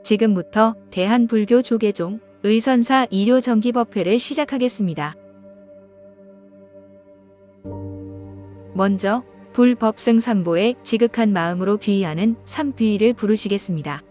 지금부터 대한불교조계종 의선사 일요정기법회를 시작하겠습니다. 먼저 불법승삼보에 지극한 마음으로 귀의하는 삼귀의를 부르시겠습니다.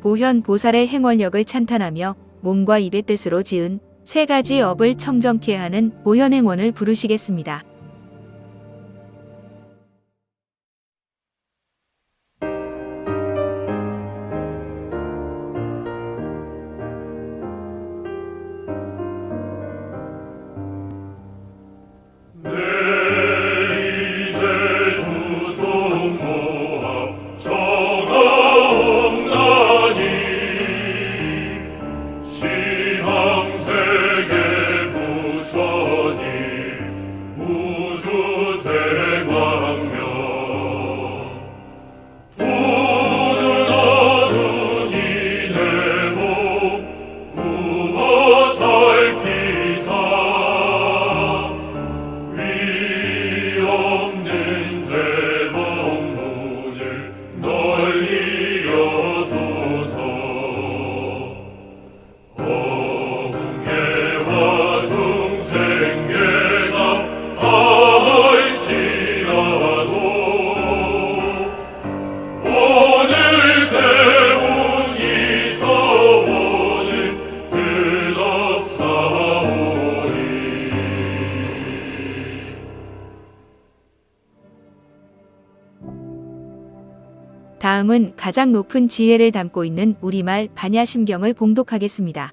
보현 보살의 행원력을 찬탄하며 몸과 입의 뜻으로 지은 세 가지 업을 청정케 하는 보현행원을 부르시겠습니다. 다음은 가장 높은 지혜를 담고 있는 우리말 반야심경을 봉독하겠습니다.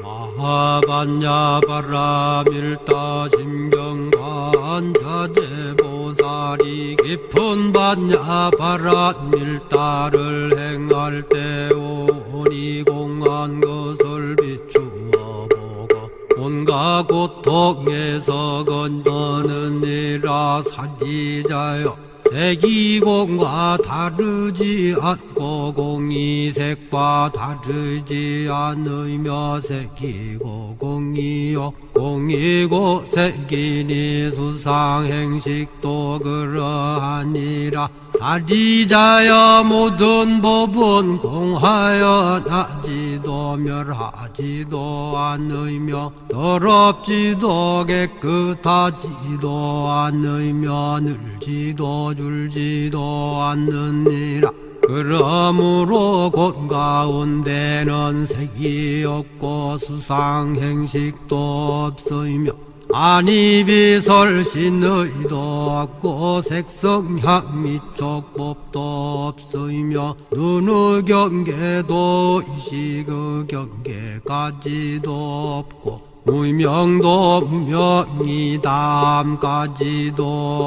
마하반야바라밀다심경관자재보살이 깊은 반야바라밀다를 행할 때 오니 공한 것을 비추어 보고 온갖 고통에서 건너느니라. 사리자여, 색이공과 다르지 않고 공이색과 다르지 않으며 색이고 공이요 공이고 색이니 수상행식도 그러하니라. 사리자여, 모든 법은 공하여 나지도 멸하지도 않으며 더럽지도 깨끗하지도 않으며 늘지도 줄지도 않느니라. 그러므로 곳 가운데는 색이 없고 수상행식도 없으며 안이비설신의도 없고 색성향 미촉법도 없으며 눈의 경계도 의식의 경계까지도 없고 무명도 무명이 다함까지도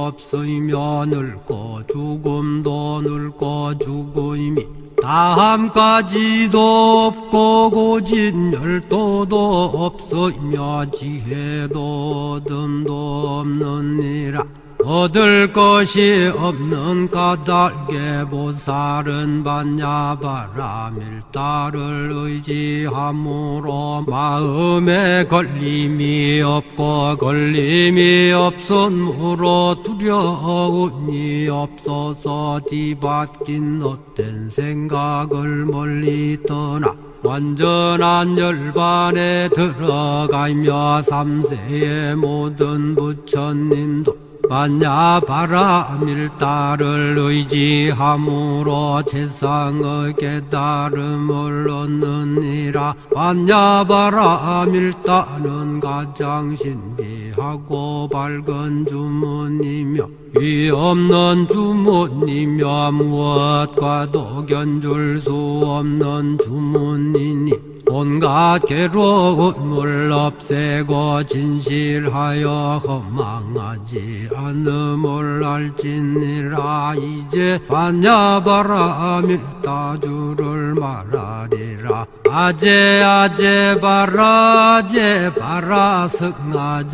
없으며 늙고 죽음도 늙고 죽음이 다함까지도 없고 고진열도도 없으며 지혜도 듬도 없느니라. 얻을 것이 없는 까닭에 보살은 반야바라 밀다를 의지함으로 마음에 걸림이 없고 걸림이 없으므로 두려움이 없어서 뒤바뀐 헛된 생각을 멀리 떠나 완전한 열반에 들어가며 삼세의 모든 부처님도 반야바라밀다를 의지함으로 세상의 깨달음을 얻느니라. 반야바라밀다는 가장 신비하고 밝은 주문이며 위 없는 주문이며 무엇과도 견줄 수 없는 주문이니 온갖 괴로움을 없애고 진실하여 허망하지 않음을 알지니라. 이제 반야바라밀다주를 말하리라. 아제아제바라제바라 승아제모지사바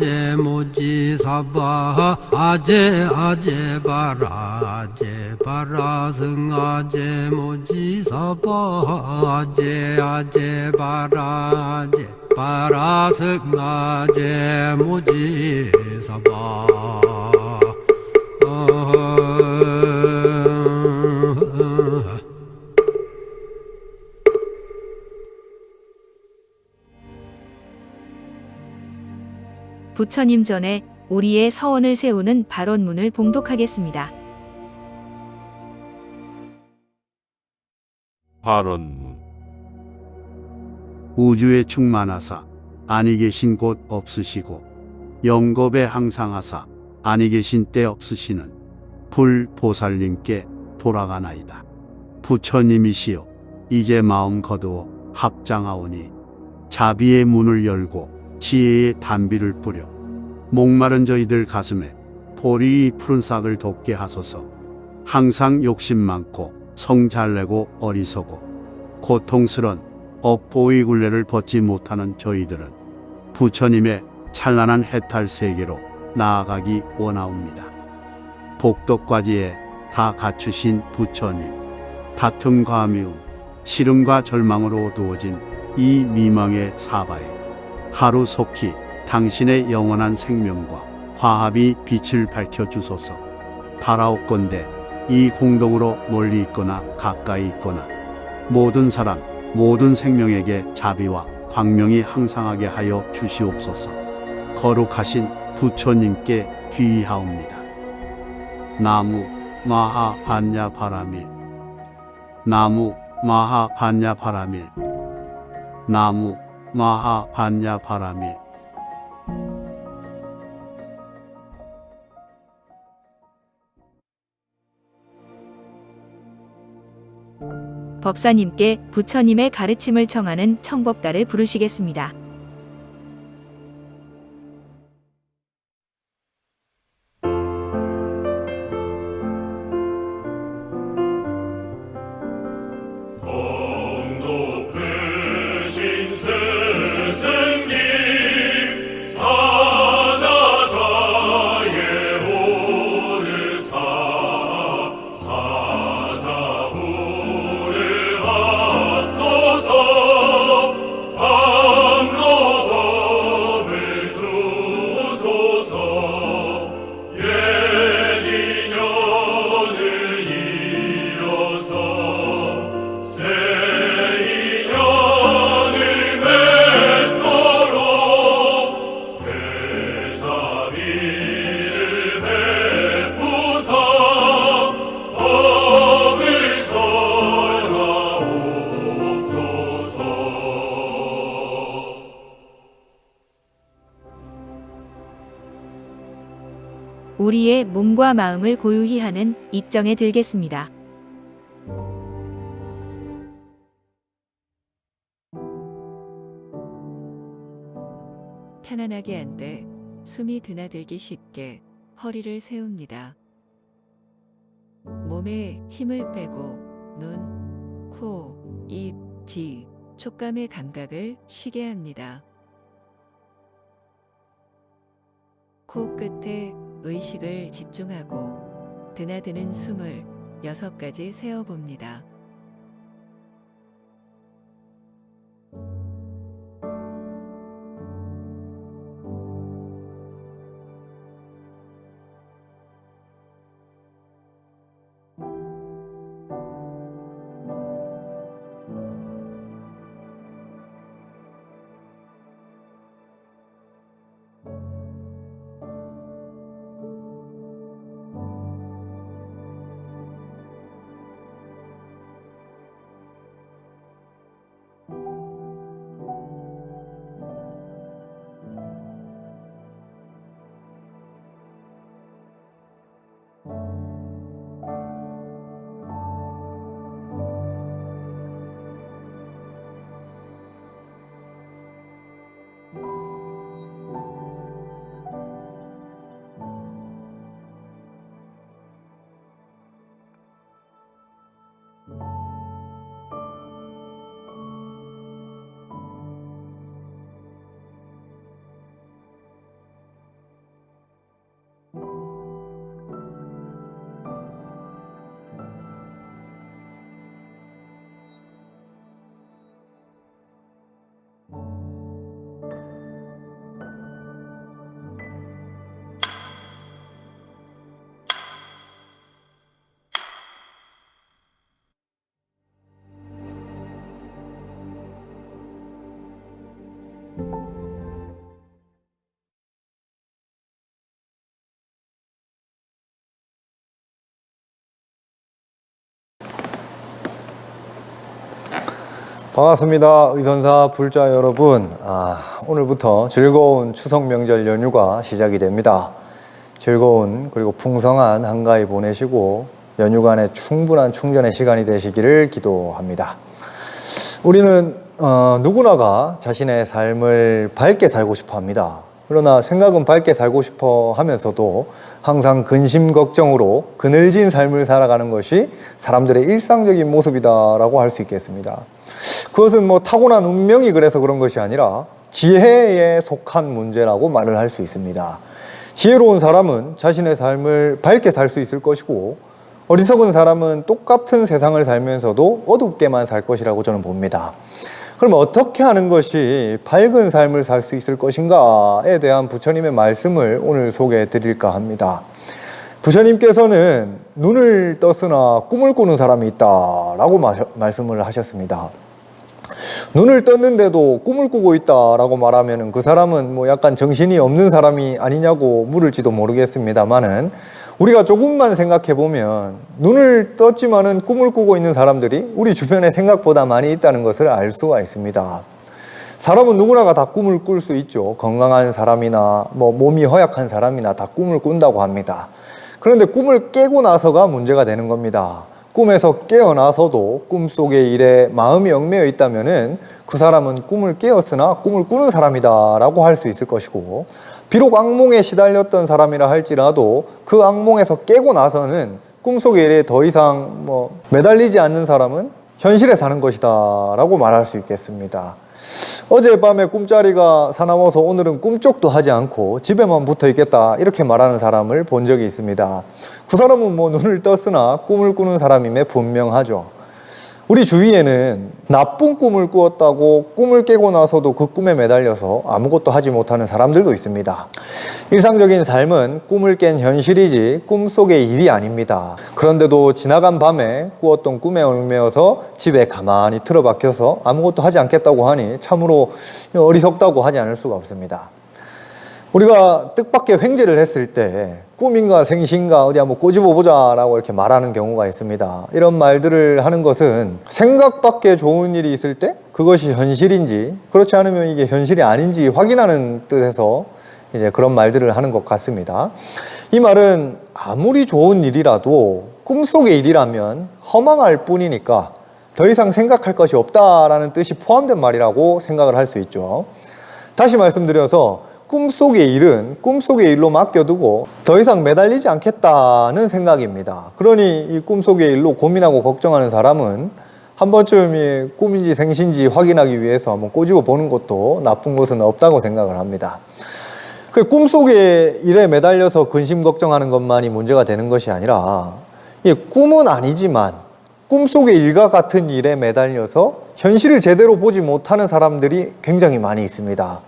아제아제바라 승아제모지사바 아제아제바라제 바라승아제모지사바 부처님 전에 우리의 서원을 세우는 발언문을 봉독하겠습니다. 발언문. 우주에 충만하사 아니 계신 곳 없으시고 영겁에 항상하사 아니 계신 때 없으시는 불보살님께 돌아가나이다. 부처님이시여 이제 마음 거두어 합장하오니 자비의 문을 열고 지혜의 단비를 뿌려 목마른 저희들 가슴에 보리 푸른 싹을 돋게 하소서. 항상 욕심 많고 성 잘내고 어리석고 고통스런 업보의 굴레를 벗지 못하는 저희들은 부처님의 찬란한 해탈 세계로 나아가기 원하옵니다. 복덕과지에 다 갖추신 부처님, 다툼과 미움, 시름과 절망으로 어두워진 이 미망의 사바에 하루속히 당신의 영원한 생명과 화합이 빛을 밝혀주소서. 바라옵건대 이 공덕으로 멀리 있거나 가까이 있거나 모든 사람 모든 생명에게 자비와 광명이 항상하게 하여 주시옵소서. 거룩하신 부처님께 귀의하옵니다. 나무 마하 반야 바라밀. 나무 마하 반야 바라밀. 나무 마하 반야 바라밀. 법사님께 부처님의 가르침을 청하는 청법다를 부르시겠습니다. 우리의 몸과 마음을 고유히 하는 입정에 들겠습니다. 편안하게 앉되 숨이 드나들기 쉽게 허리를 세웁니다. 몸에 힘을 빼고 눈, 코, 입, 귀, 촉감의 감각을 쉬게 합니다. 코 끝에 의식을 집중하고 드나드는 숨을 6가지 세어봅니다. 반갑습니다. 의선사 불자 여러분. 오늘부터 즐거운 추석 명절 연휴가 시작이 됩니다. 즐거운 그리고 풍성한 한가위 보내시고 연휴간에 충분한 충전의 시간이 되시기를 기도합니다. 우리는 누구나가 자신의 삶을 밝게 살고 싶어 합니다. 그러나 생각은 밝게 살고 싶어 하면서도 항상 근심 걱정으로 그늘진 삶을 살아가는 것이 사람들의 일상적인 모습이다라고 할 수 있겠습니다. 그것은 타고난 운명이 그래서 그런 것이 아니라 지혜에 속한 문제라고 말을 할 수 있습니다. 지혜로운 사람은 자신의 삶을 밝게 살 수 있을 것이고, 어리석은 사람은 똑같은 세상을 살면서도 어둡게만 살 것이라고 저는 봅니다. 그럼 어떻게 하는 것이 밝은 삶을 살 수 있을 것인가에 대한 부처님의 말씀을 오늘 소개해 드릴까 합니다. 부처님께서는 눈을 떴으나 꿈을 꾸는 사람이 있다라고 말씀을 하셨습니다. 눈을 떴는데도 꿈을 꾸고 있다라고 말하면 그 사람은 약간 정신이 없는 사람이 아니냐고 물을지도 모르겠습니다만은, 우리가 조금만 생각해 보면 눈을 떴지만은 꿈을 꾸고 있는 사람들이 우리 주변에 생각보다 많이 있다는 것을 알 수가 있습니다. 사람은 누구나가 다 꿈을 꿀 수 있죠. 건강한 사람이나 몸이 허약한 사람이나 다 꿈을 꾼다고 합니다. 그런데 꿈을 깨고 나서가 문제가 되는 겁니다. 꿈에서 깨어나서도 꿈속의 일에 마음이 얽매여 있다면은 그 사람은 꿈을 깨었으나 꿈을 꾸는 사람이다 라고 할 수 있을 것이고, 비록 악몽에 시달렸던 사람이라 할지라도 그 악몽에서 깨고 나서는 꿈속의 일에 더 이상 매달리지 않는 사람은 현실에 사는 것이다 라고 말할 수 있겠습니다. 어젯밤에 꿈자리가 사나워서 오늘은 꿈쩍도 하지 않고 집에만 붙어 있겠다 이렇게 말하는 사람을 본 적이 있습니다. 그 사람은 눈을 떴으나 꿈을 꾸는 사람임에 분명하죠. 우리 주위에는 나쁜 꿈을 꾸었다고 꿈을 깨고 나서도 그 꿈에 매달려서 아무것도 하지 못하는 사람들도 있습니다. 일상적인 삶은 꿈을 깬 현실이지 꿈속의 일이 아닙니다. 그런데도 지나간 밤에 꾸었던 꿈에 얽매여서 집에 가만히 틀어박혀서 아무것도 하지 않겠다고 하니 참으로 어리석다고 하지 않을 수가 없습니다. 우리가 뜻밖의 횡재를 했을 때 꿈인가 생시인가 어디 한번 꼬집어보자 라고 이렇게 말하는 경우가 있습니다. 이런 말들을 하는 것은 생각 밖에 좋은 일이 있을 때 그것이 현실인지 그렇지 않으면 이게 현실이 아닌지 확인하는 뜻에서 이제 그런 말들을 하는 것 같습니다. 이 말은 아무리 좋은 일이라도 꿈속의 일이라면 허망할 뿐이니까 더 이상 생각할 것이 없다라는 뜻이 포함된 말이라고 생각을 할 수 있죠. 다시 말씀드려서 꿈속의 일은 꿈속의 일로 맡겨두고 더 이상 매달리지 않겠다는 생각입니다. 그러니 이 꿈속의 일로 고민하고 걱정하는 사람은 한 번쯤 이 꿈인지 생신지 확인하기 위해서 한번 꼬집어 보는 것도 나쁜 것은 없다고 생각을 합니다. 그 꿈속의 일에 매달려서 근심 걱정하는 것만이 문제가 되는 것이 아니라 이 꿈은 아니지만 꿈속의 일과 같은 일에 매달려서 현실을 제대로 보지 못하는 사람들이 굉장히 많이 있습니다.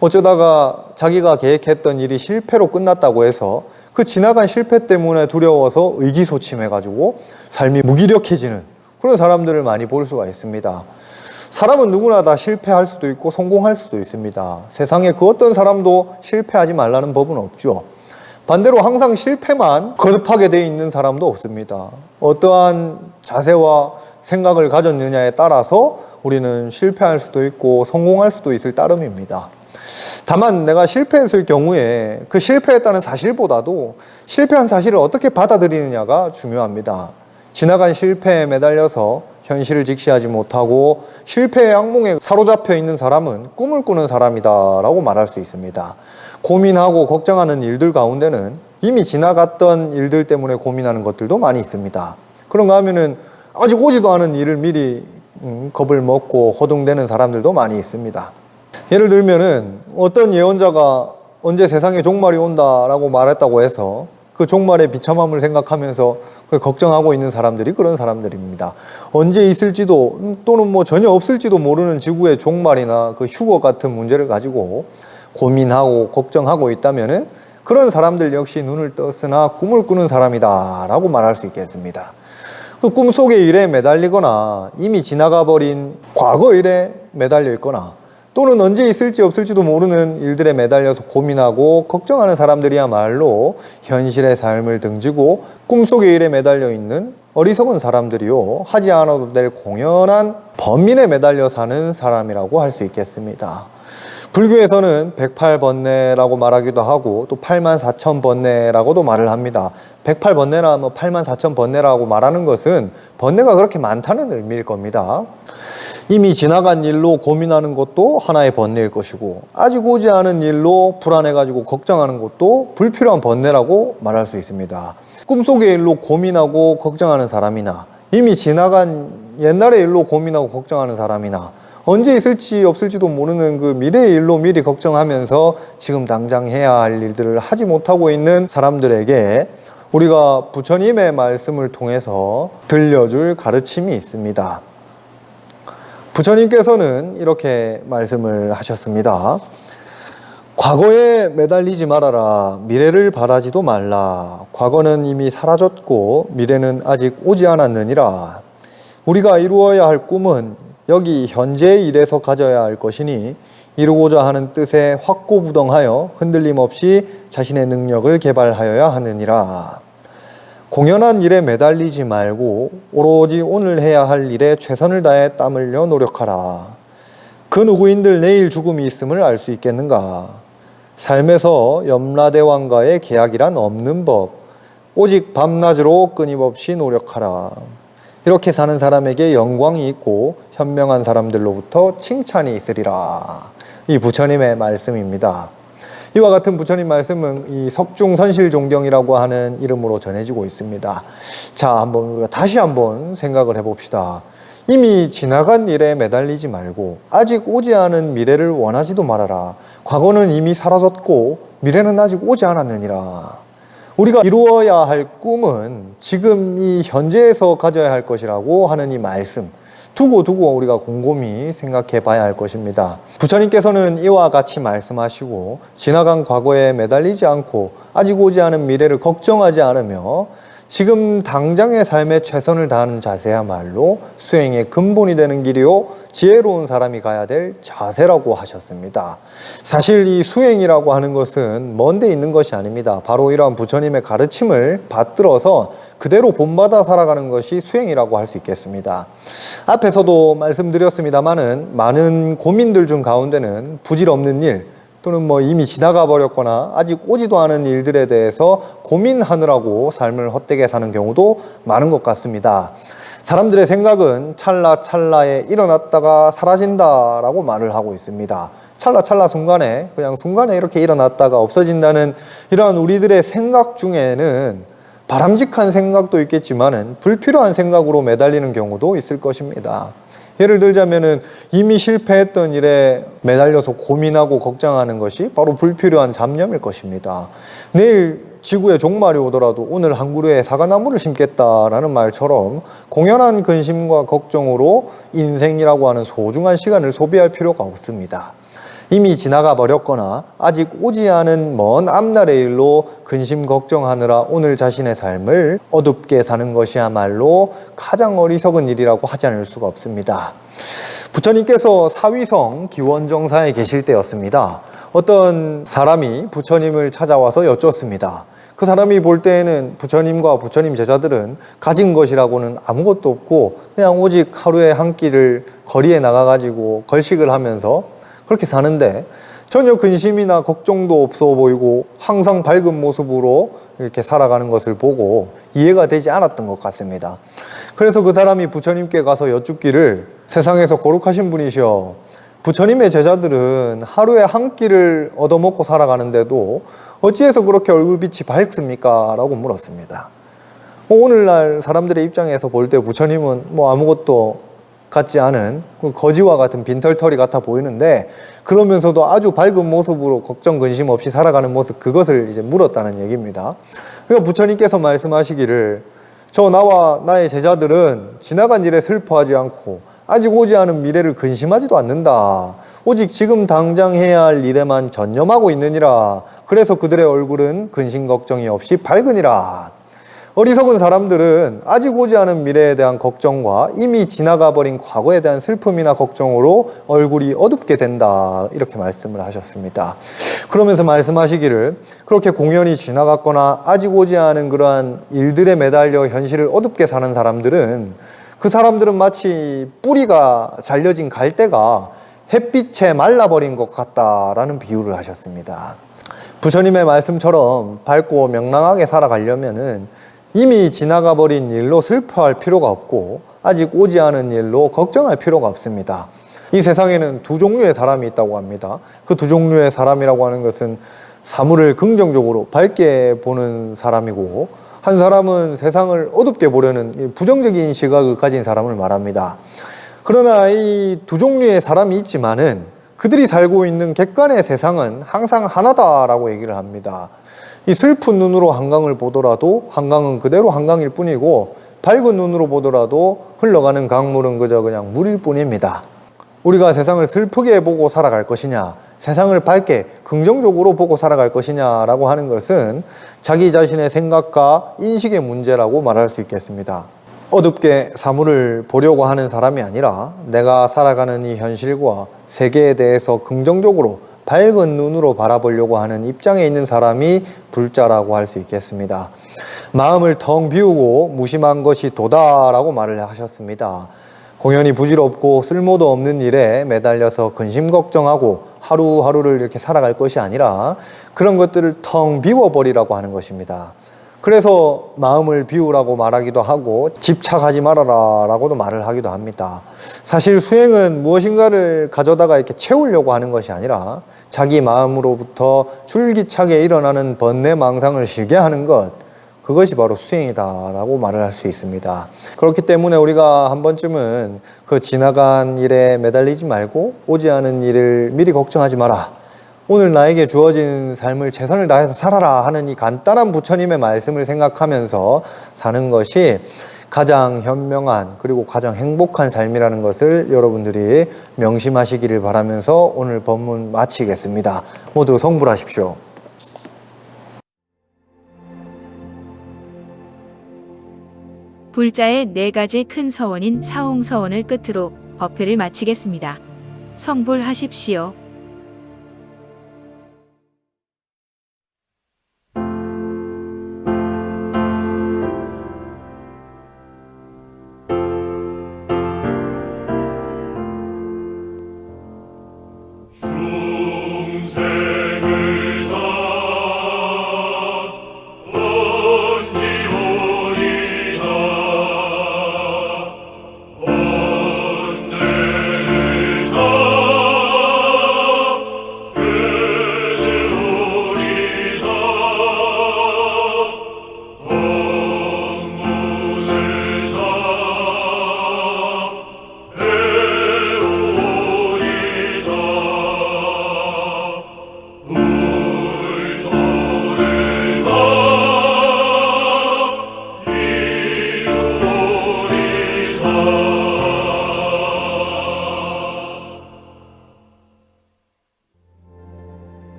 어쩌다가 자기가 계획했던 일이 실패로 끝났다고 해서 그 지나간 실패 때문에 두려워서 의기소침해가지고 삶이 무기력해지는 그런 사람들을 많이 볼 수가 있습니다. 사람은 누구나 다 실패할 수도 있고 성공할 수도 있습니다. 세상에 그 어떤 사람도 실패하지 말라는 법은 없죠. 반대로 항상 실패만 거듭하게 돼 있는 사람도 없습니다. 어떠한 자세와 생각을 가졌느냐에 따라서 우리는 실패할 수도 있고 성공할 수도 있을 따름입니다. 다만 내가 실패했을 경우에 그 실패했다는 사실보다도 실패한 사실을 어떻게 받아들이느냐가 중요합니다. 지나간 실패에 매달려서 현실을 직시하지 못하고 실패의 악몽에 사로잡혀 있는 사람은 꿈을 꾸는 사람이다라고 말할 수 있습니다. 고민하고 걱정하는 일들 가운데는 이미 지나갔던 일들 때문에 고민하는 것들도 많이 있습니다. 그런가 하면은 아직 오지도 않은 일을 미리 겁을 먹고 허둥대는 사람들도 많이 있습니다. 예를 들면은 어떤 예언자가 언제 세상에 종말이 온다라고 말했다고 해서 그 종말의 비참함을 생각하면서 그걸 걱정하고 있는 사람들이 그런 사람들입니다. 언제 있을지도 또는 뭐 전혀 없을지도 모르는 지구의 종말이나 그 휴거 같은 문제를 가지고 고민하고 걱정하고 있다면은 그런 사람들 역시 눈을 떴으나 꿈을 꾸는 사람이다라고 말할 수 있겠습니다. 그 꿈속의 일에 매달리거나 이미 지나가 버린 과거 일에 매달려 있거나 또는 언제 있을지 없을지도 모르는 일들에 매달려서 고민하고 걱정하는 사람들이야말로 현실의 삶을 등지고 꿈속의 일에 매달려 있는 어리석은 사람들이요, 하지 않아도 될 공연한 범인에 매달려 사는 사람이라고 할 수 있겠습니다. 불교에서는 108번뇌라고 말하기도 하고 또 84,000번뇌라고도 말을 합니다. 108번뇌나 뭐 84,000번뇌라고 말하는 것은 번뇌가 그렇게 많다는 의미일 겁니다. 이미 지나간 일로 고민하는 것도 하나의 번뇌일 것이고 아직 오지 않은 일로 불안해가지고 걱정하는 것도 불필요한 번뇌라고 말할 수 있습니다. 꿈속의 일로 고민하고 걱정하는 사람이나 이미 지나간 옛날의 일로 고민하고 걱정하는 사람이나 언제 있을지 없을지도 모르는 그 미래의 일로 미리 걱정하면서 지금 당장 해야 할 일들을 하지 못하고 있는 사람들에게 우리가 부처님의 말씀을 통해서 들려줄 가르침이 있습니다. 부처님께서는 이렇게 말씀을 하셨습니다. 과거에 매달리지 말아라. 미래를 바라지도 말라. 과거는 이미 사라졌고 미래는 아직 오지 않았느니라. 우리가 이루어야 할 꿈은 여기 현재의 일에서 가져야 할 것이니 이루고자 하는 뜻에 확고부동하여 흔들림 없이 자신의 능력을 개발하여야 하느니라. 공연한 일에 매달리지 말고 오로지 오늘 해야 할 일에 최선을 다해 땀 흘려 노력하라. 그 누구인들 내일 죽음이 있음을 알 수 있겠는가? 삶에서 염라대왕과의 계약이란 없는 법, 오직 밤낮으로 끊임없이 노력하라. 이렇게 사는 사람에게 영광이 있고 현명한 사람들로부터 칭찬이 있으리라. 이 부처님의 말씀입니다. 이와 같은 부처님 말씀은 이 석중선실종경이라고 하는 이름으로 전해지고 있습니다. 자, 한번 우리가 다시 한번 생각을 해봅시다. 이미 지나간 일에 매달리지 말고 아직 오지 않은 미래를 원하지도 말아라. 과거는 이미 사라졌고 미래는 아직 오지 않았느니라. 우리가 이루어야 할 꿈은 지금 이 현재에서 가져야 할 것이라고 하는 이 말씀, 두고 우리가 곰곰이 생각해 봐야 할 것입니다. 부처님께서는 이와 같이 말씀하시고 지나간 과거에 매달리지 않고 아직 오지 않은 미래를 걱정하지 않으며 지금 당장의 삶에 최선을 다하는 자세야말로 수행의 근본이 되는 길이요 지혜로운 사람이 가야 될 자세라고 하셨습니다. 사실 이 수행이라고 하는 것은 먼 데 있는 것이 아닙니다. 바로 이러한 부처님의 가르침을 받들어서 그대로 본받아 살아가는 것이 수행이라고 할 수 있겠습니다. 앞에서도 말씀드렸습니다마는 많은 고민들 중 가운데는 부질없는 일 또는 뭐 이미 지나가 버렸거나 아직 오지도 않은 일들에 대해서 고민하느라고 삶을 헛되게 사는 경우도 많은 것 같습니다. 사람들의 생각은 찰나찰나에 일어났다가 사라진다라고 말을 하고 있습니다. 찰나찰나 순간에 그냥 순간에 이렇게 일어났다가 없어진다는 이러한 우리들의 생각 중에는 바람직한 생각도 있겠지만은 불필요한 생각으로 매달리는 경우도 있을 것입니다. 예를 들자면은 이미 실패했던 일에 매달려서 고민하고 걱정하는 것이 바로 불필요한 잡념일 것입니다. 내일 지구에 종말이 오더라도 오늘 한 그루의 사과나무를 심겠다라는 말처럼 공연한 근심과 걱정으로 인생이라고 하는 소중한 시간을 소비할 필요가 없습니다. 이미 지나가 버렸거나 아직 오지 않은 먼 앞날의 일로 근심 걱정하느라 오늘 자신의 삶을 어둡게 사는 것이야말로 가장 어리석은 일이라고 하지 않을 수가 없습니다. 부처님께서 사위성 기원정사에 계실 때였습니다. 어떤 사람이 부처님을 찾아와서 여쭙습니다. 그 사람이 볼 때에는 부처님과 부처님 제자들은 가진 것이라고는 아무것도 없고 그냥 오직 하루에 한 끼를 거리에 나가가지고 걸식을 하면서 그렇게 사는데 전혀 근심이나 걱정도 없어 보이고 항상 밝은 모습으로 이렇게 살아가는 것을 보고 이해가 되지 않았던 것 같습니다. 그래서 그 사람이 부처님께 가서 여쭙기를 세상에서 거룩하신 분이시여, 부처님의 제자들은 하루에 한 끼를 얻어먹고 살아가는데도 어찌해서 그렇게 얼굴빛이 밝습니까? 라고 물었습니다. 오늘날 사람들의 입장에서 볼 때 부처님은 아무것도 같지 않은 거지와 같은 빈털터리 같아 보이는데 그러면서도 아주 밝은 모습으로 걱정 근심 없이 살아가는 모습, 그것을 이제 물었다는 얘기입니다. 그러니까 부처님께서 말씀하시기를 나와 나의 제자들은 지나간 일에 슬퍼하지 않고 아직 오지 않은 미래를 근심하지도 않는다. 오직 지금 당장 해야 할 일에만 전념하고 있느니라. 그래서 그들의 얼굴은 근심 걱정이 없이 밝으니라. 어리석은 사람들은 아직 오지 않은 미래에 대한 걱정과 이미 지나가 버린 과거에 대한 슬픔이나 걱정으로 얼굴이 어둡게 된다, 이렇게 말씀을 하셨습니다. 그러면서 말씀하시기를 그렇게 공연이 지나갔거나 아직 오지 않은 그러한 일들에 매달려 현실을 어둡게 사는 사람들은 그 사람들은 마치 뿌리가 잘려진 갈대가 햇빛에 말라버린 것 같다라는 비유를 하셨습니다. 부처님의 말씀처럼 밝고 명랑하게 살아가려면은 이미 지나가 버린 일로 슬퍼할 필요가 없고 아직 오지 않은 일로 걱정할 필요가 없습니다. 이 세상에는 두 종류의 사람이 있다고 합니다. 그 두 종류의 사람이라고 하는 것은 사물을 긍정적으로 밝게 보는 사람이고, 한 사람은 세상을 어둡게 보려는 부정적인 시각을 가진 사람을 말합니다. 그러나 이 두 종류의 사람이 있지만은 그들이 살고 있는 객관의 세상은 항상 하나다라고 얘기를 합니다. 이 슬픈 눈으로 한강을 보더라도 한강은 그대로 한강일 뿐이고 밝은 눈으로 보더라도 흘러가는 강물은 그저 그냥 물일 뿐입니다. 우리가 세상을 슬프게 보고 살아갈 것이냐, 세상을 밝게 긍정적으로 보고 살아갈 것이냐라고 하는 것은 자기 자신의 생각과 인식의 문제라고 말할 수 있겠습니다. 어둡게 사물을 보려고 하는 사람이 아니라 내가 살아가는 이 현실과 세계에 대해서 긍정적으로 밝은 눈으로 바라보려고 하는 입장에 있는 사람이 불자라고 할 수 있겠습니다. 마음을 텅 비우고 무심한 것이 도다라고 말을 하셨습니다. 공연히 부질없고 쓸모도 없는 일에 매달려서 근심 걱정하고 하루하루를 이렇게 살아갈 것이 아니라 그런 것들을 텅 비워버리라고 하는 것입니다. 그래서 마음을 비우라고 말하기도 하고 집착하지 말아라 라고도 말을 하기도 합니다. 사실 수행은 무엇인가를 가져다가 이렇게 채우려고 하는 것이 아니라 자기 마음으로부터 줄기차게 일어나는 번뇌 망상을 쉬게 하는 것, 그것이 바로 수행이다 라고 말을 할 수 있습니다. 그렇기 때문에 우리가 한 번쯤은 그 지나간 일에 매달리지 말고 오지 않은 일을 미리 걱정하지 마라, 오늘 나에게 주어진 삶을 최선을 다해서 살아라 하는 이 간단한 부처님의 말씀을 생각하면서 사는 것이 가장 현명한 그리고 가장 행복한 삶이라는 것을 여러분들이 명심하시기를 바라면서 오늘 법문 마치겠습니다. 모두 성불하십시오. 불자의 4가지 큰 서원인 사홍서원을 끝으로 법회를 마치겠습니다. 성불하십시오.